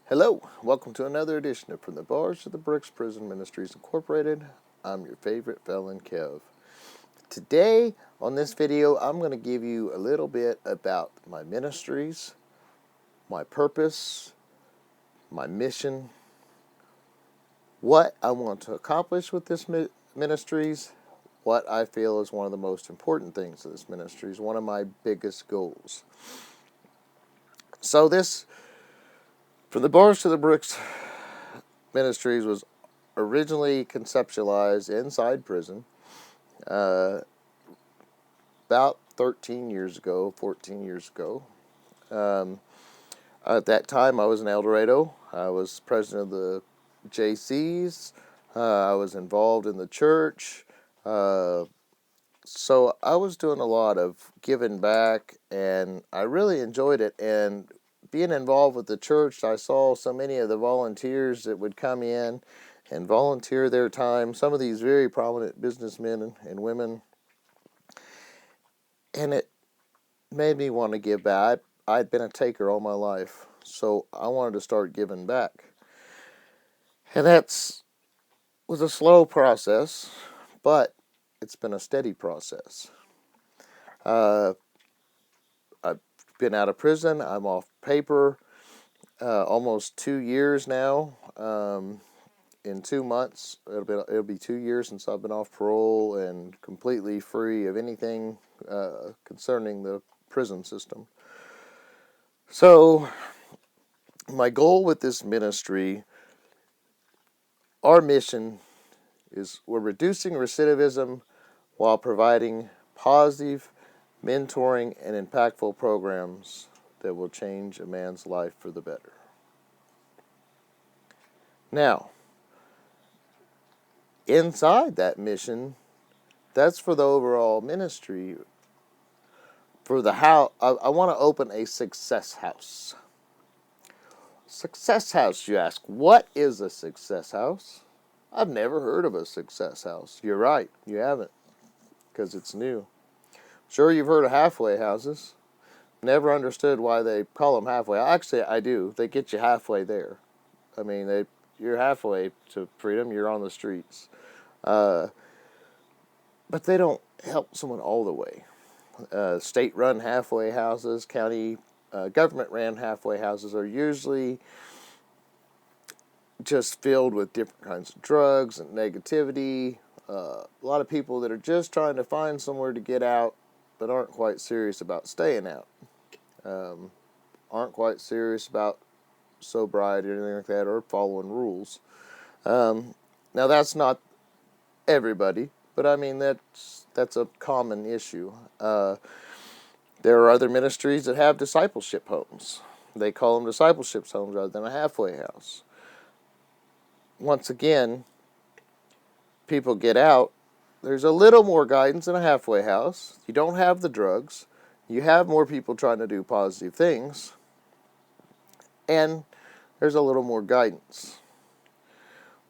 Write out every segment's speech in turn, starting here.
Hello, welcome to another edition of From the Bars to the Bricks Prison Ministries Incorporated. I'm your favorite felon, Kev. Today, on this video, I'm going to give you a little bit about my ministries, my purpose, my mission, what I want to accomplish with this ministries, what I feel is one of the most important things of this ministries, one of my biggest goals. So this, From the Bars to the Bricks Ministries was originally conceptualized inside prison about 13 years ago, 14 years ago. At that time, I was in El Dorado. I was president of the JCs. I was involved in the church. So I was doing a lot of giving back, and I really enjoyed it. And being involved with the church, I saw so many of the volunteers that would come in and volunteer their time, some of these very prominent businessmen and women, and it made me want to give back. I'd been a taker all my life, so I wanted to start giving back. And that was a slow process, but it's been a steady process. I've been out of prison. I'm off paper almost 2 years now. In 2 months, it'll be 2 years since I've been off parole and completely free of anything concerning the prison system. So, my goal with this ministry, our mission is we're reducing recidivism while providing positive, mentoring, and impactful programs that will change a man's life for the better. Now, inside that mission, that's for the overall ministry. For the house, I want to open a success house. Success house, you ask. What is a success house? I've never heard of a success house. You're right, you haven't, because it's new. Sure, you've heard of halfway houses. Never understood why they call them halfway. Actually, I do. They get you halfway there. I mean, you're halfway to freedom. You're on the streets. But they don't help someone all the way. State-run halfway houses, county government-ran halfway houses are usually just filled with different kinds of drugs and negativity. A lot of people that are just trying to find somewhere to get out but aren't quite serious about staying out. Aren't quite serious about sobriety or anything like that, or following rules. Now, that's not everybody, but I mean, that's a common issue. There are other ministries that have discipleship homes. They call them discipleship homes rather than a halfway house. Once again, people get out. There's a little more guidance in a halfway house. You don't have the drugs. You have more people trying to do positive things. And there's a little more guidance.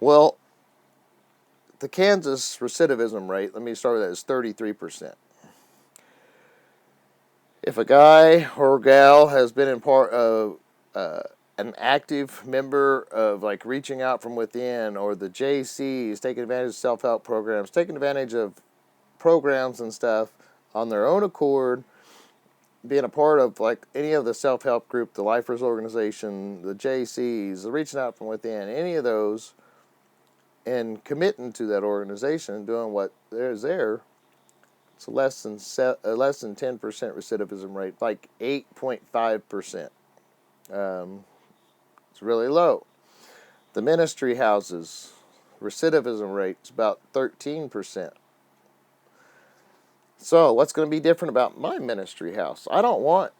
Well, the Kansas recidivism rate, let me start with that, is 33%. If a guy or gal has been in part of an active member of like reaching out from within, or the JCs, taking advantage of self-help programs, taking advantage of programs and stuff on their own accord, being a part of like any of the self-help group, the Lifers organization, the JCs, the reaching out from within, any of those, and committing to that organization and doing what there's there, it's less than 10% recidivism rate, like 8.5%. It's really low. The ministry houses, recidivism rate is about 13%. So what's going to be different about my ministry house? I don't want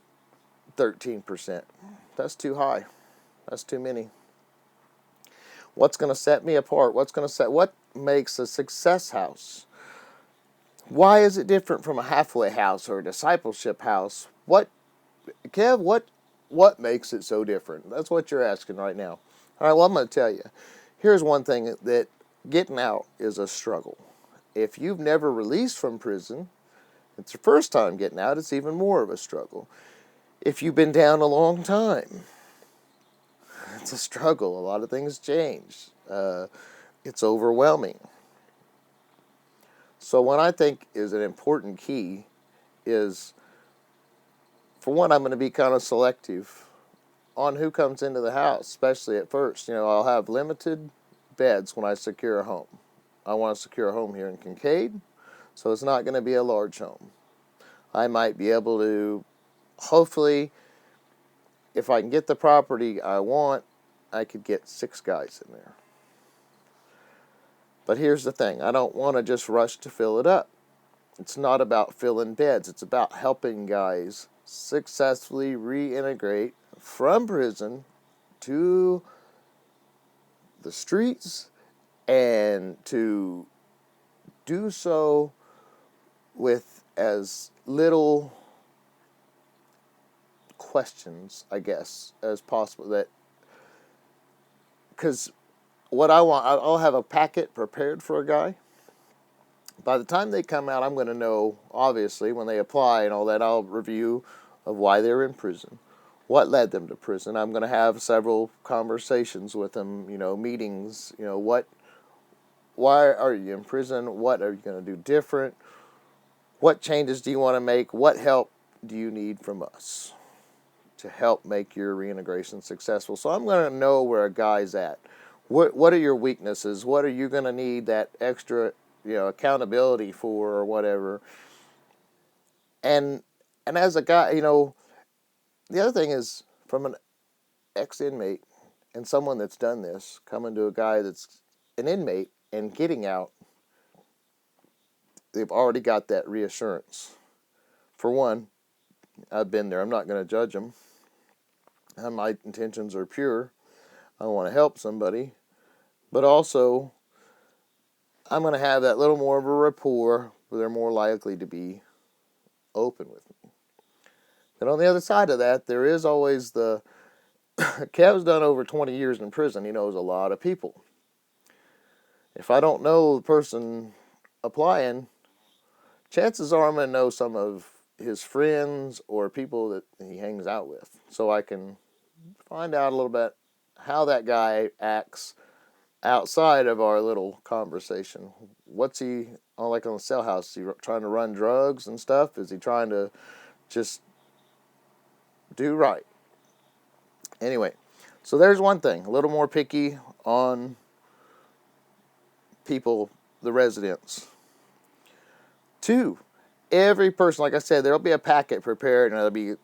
13%. That's too high. That's too many. What's going to set me apart? What makes a success house? Why is it different from a halfway house or a discipleship house? Kev, what makes it so different? That's what you're asking right now. All right, well, I'm going to tell you. Here's one thing, that getting out is a struggle. If you've never released from prison, it's your first time getting out, it's even more of a struggle. If you've been down a long time, it's a struggle. A lot of things change. It's overwhelming. So what I think is an important key is, for one, I'm going to be kind of selective on who comes into the house, especially at first. I'll have limited beds when I secure a home. I want to secure a home here in Kincaid, so it's not going to be a large home. I might be able to, hopefully, if I can get the property I want, I could get 6 guys in there. But here's the thing, I don't want to just rush to fill it up. It's not about filling beds. It's about helping guys successfully reintegrate from prison to the streets, and to do so with as little questions, I guess, as possible. Because what I want, I'll have a packet prepared for a guy. By the time they come out, I'm going to know, obviously, when they apply and all that, I'll review of why they're in prison, what led them to prison. I'm going to have several conversations with them, meetings, why are you in prison? What are you going to do different? What changes do you want to make? What help do you need from us to help make your reintegration successful? So I'm going to know where a guy's at. What are your weaknesses? What are you going to need that extra, accountability for, or whatever? And as a guy, the other thing is, from an ex-inmate and someone that's done this, coming to a guy that's an inmate and getting out, they've already got that reassurance. For one, I've been there. I'm not going to judge them. My intentions are pure. I want to help somebody. But also, I'm going to have that little more of a rapport where they're more likely to be open with me. And on the other side of that, there is always Kev's done over 20 years in prison. He knows a lot of people. If I don't know the person applying, chances are I'm going to know some of his friends or people that he hangs out with. So I can find out a little bit how that guy acts outside of our little conversation. What's he like on the cell house? Is he trying to run drugs and stuff? Is he trying to just do right? Anyway, so there's one thing. A little more picky on people, the residents. 2, every person, like I said, there'll be a packet prepared, and it'll be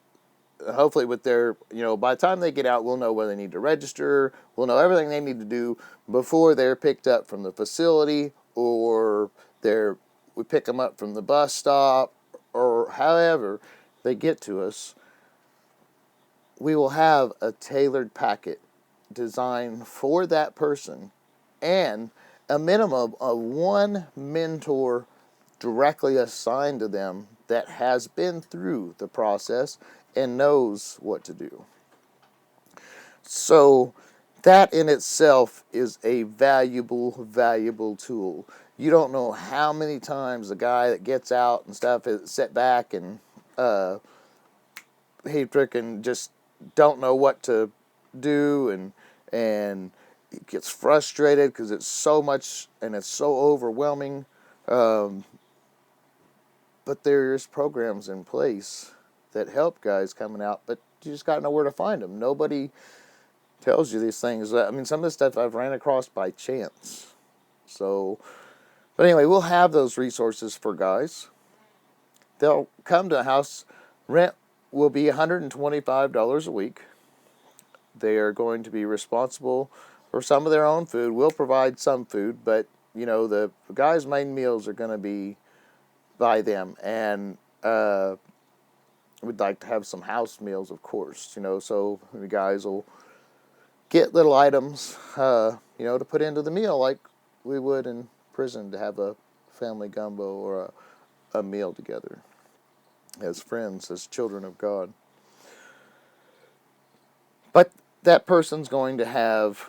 hopefully with their, by the time they get out, we'll know where they need to register. We'll know everything they need to do before they're picked up from the facility, or we pick them up from the bus stop, or however they get to us. We will have a tailored packet designed for that person, and a minimum of 1 mentor directly assigned to them that has been through the process and knows what to do. So that in itself is a valuable, valuable tool. You don't know how many times the guy that gets out and stuff is set back, and he freaking just don't know what to do, and he gets frustrated because it's so much and it's so overwhelming. But there's programs in place that help guys coming out, but you just got to know where to find them. Nobody tells you these things. I mean, some of the stuff I've ran across by chance. So, but anyway, we'll have those resources for guys. They'll come to a house. Rent will be $125 a week. They are going to be responsible for some of their own food. We'll provide some food, but, the guys' main meals are going to be by them. And we'd like to have some house meals, of course, so the guys will get little items, to put into the meal like we would in prison, to have a family gumbo or a meal together as friends, as children of God. But that person's going to have,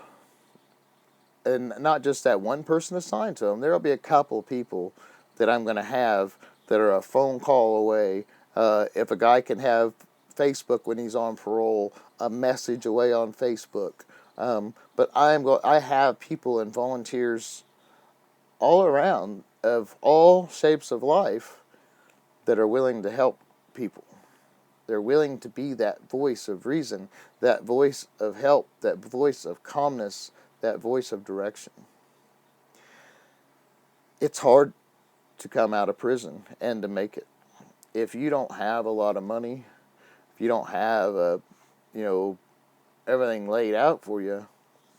and not just that one person assigned to them, there'll be a couple people that I'm going to have that are a phone call away. If a guy can have Facebook when he's on parole, a message away on Facebook. But I have people and volunteers all around of all shapes of life that are willing to help people. They're willing to be that voice of reason, that voice of help, that voice of calmness, that voice of direction. It's hard to come out of prison and to make it. If you don't have a lot of money, if you don't have everything laid out for you,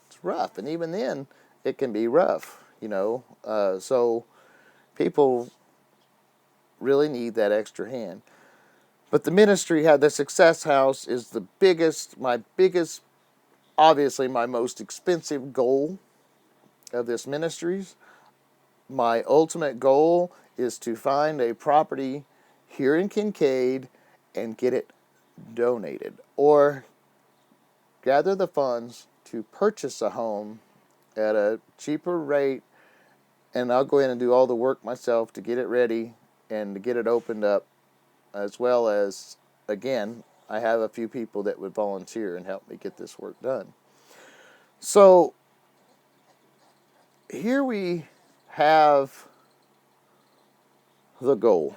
it's rough. And even then, it can be rough. So people really need that extra hand. But the ministry had the Success House is my biggest, obviously my most expensive goal of this ministries. My ultimate goal is to find a property here in Kincaid and get it donated, or gather the funds to purchase a home at a cheaper rate, and I'll go in and do all the work myself to get it ready and to get it opened up, as well as, again, I have a few people that would volunteer and help me get this work done. So here we have the goal.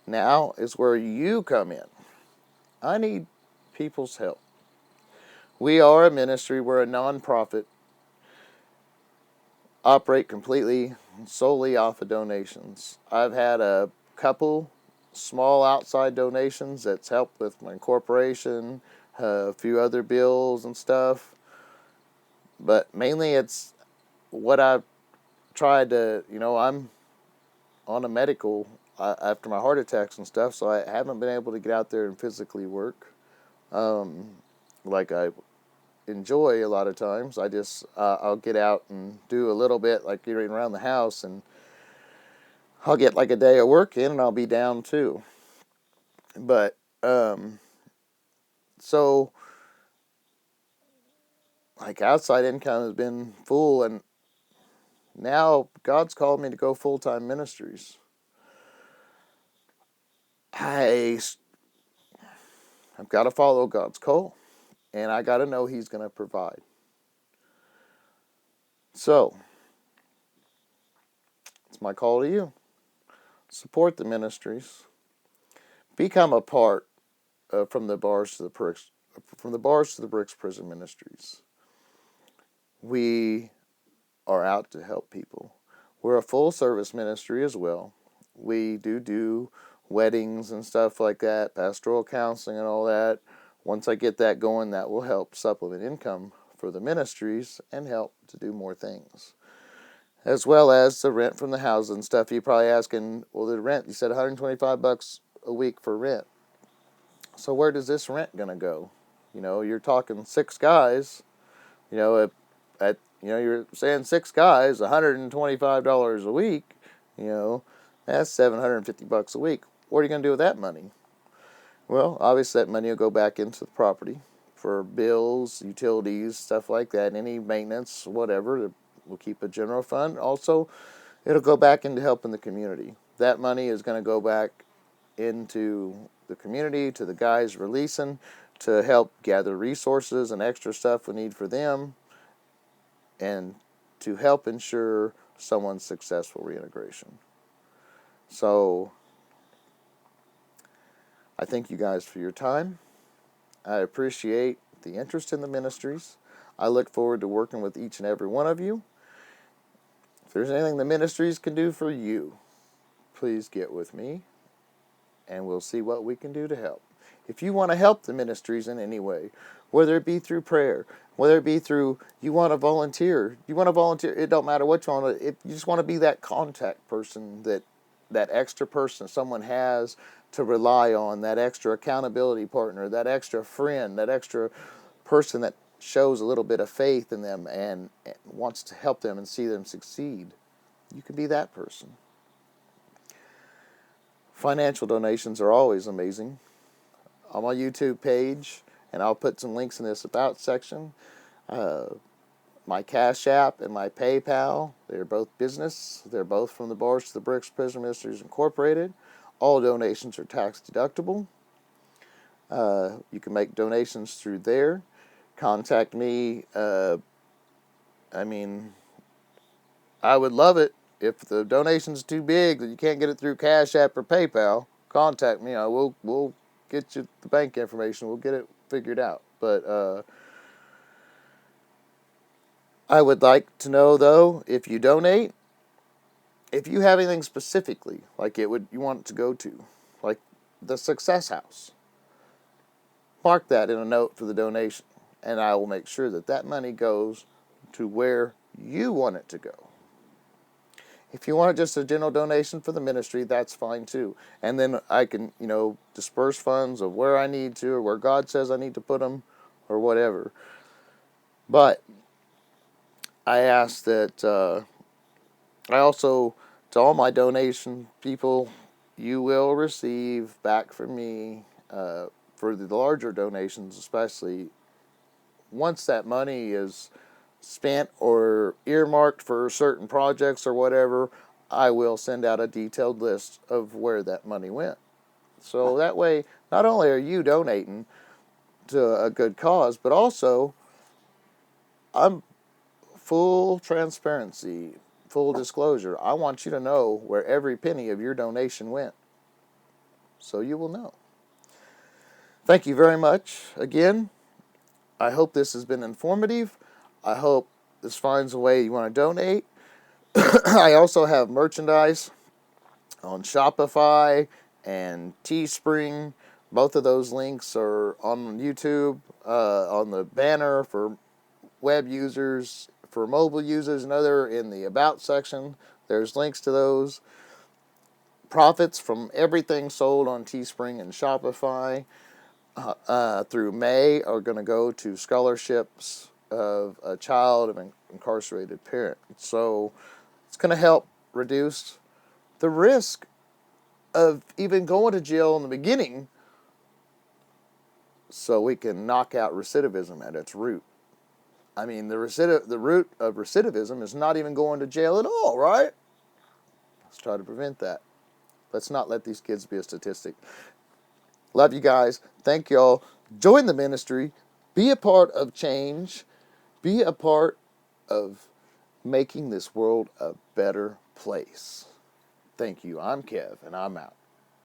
Now is where you come in. I need people's help. We are a ministry. We're a nonprofit. Operate completely, solely off of donations. I've had a couple small outside donations that's helped with my incorporation, a few other bills and stuff. But mainly it's what I've tried to, I'm on a medical after my heart attacks and stuff, so I haven't been able to get out there and physically work like I enjoy a lot of times. I just I'll get out and do a little bit, like getting around the house, and I'll get like a day of work in and I'll be down too. But so like outside income has been full, and now God's called me to go full-time ministries. I've got to follow God's call, and I got to know He's going to provide. So it's my call to you. Support the ministries. Become a part from the bars to the bricks prison ministries. We are out to help people. We're a full service ministry as well. We do weddings and stuff like that, pastoral counseling and all that. Once I get that going, that will help supplement income for the ministries and help to do more things. As well as the rent from the houses and stuff. You're probably asking, well, the rent, you said $125 a week for rent. So where does this rent going to go? You're talking 6 guys. You're saying 6 guys, $125 a week. That's $750 a week. What are you going to do with that money? Well, obviously that money will go back into the property for bills, utilities, stuff like that. Any maintenance, whatever. We'll keep a general fund. Also, it'll go back into helping the community. That money is going to go back into the community, to the guys releasing, to help gather resources and extra stuff we need for them, and to help ensure someone's successful reintegration. So, I thank you guys for your time. I appreciate the interest in the ministries. I look forward to working with each and every one of you. If there's anything the ministries can do for you, please get with me, and we'll see what we can do to help. If you want to help the ministries in any way, whether it be through prayer, whether it be through you want to volunteer, it don't matter what you want to, if you just want to be that contact person, that extra person someone has to rely on, that extra accountability partner, that extra friend, that extra person that shows a little bit of faith in them and wants to help them and see them succeed, you can be that person. Financial donations are always amazing. On my YouTube page, and I'll put some links in this About section, my Cash App and my PayPal, they're both business. They're both from the Bars to the Bricks Prison Ministries Incorporated. All donations are tax deductible. You can make donations through there. contact me. I mean, I would love it if the donation's too big that you can't get it through Cash App or PayPal. Contact me. We'll get you the bank information. We'll get it figured out. But I would like to know though, if you donate, if you have anything specifically like you want it to go to, like the Success House, mark that in a note for the donation, and I will make sure that that money goes to where you want it to go. If you want just a general donation for the ministry, that's fine too. And then I can, disperse funds of where I need to or where God says I need to put them or whatever. But I ask that I also, to all my donation people, you will receive back from me, for the larger donations especially, once that money is spent or earmarked for certain projects or whatever, I will send out a detailed list of where that money went. So that way, not only are you donating to a good cause, but also I'm full transparency, full disclosure. I want you to know where every penny of your donation went, so you will know. Thank you very much again. I hope this has been informative. I hope this finds a way you want to donate. I also have merchandise on Shopify and Teespring. Both of those links are on YouTube, on the banner for web users, for mobile users, and other in the About section. There's links to those. Profits from everything sold on Teespring and Shopify through May are going to go to scholarships of a child of an incarcerated parent. So it's going to help reduce the risk of even going to jail in the beginning, so we can knock out recidivism at its root. I mean, the root of recidivism is not even going to jail at all, right? Let's try to prevent that. Let's not let these kids be a statistic. Love you guys. Thank y'all. Join the ministry. Be a part of change. Be a part of making this world a better place. Thank you. I'm Kev, and I'm out.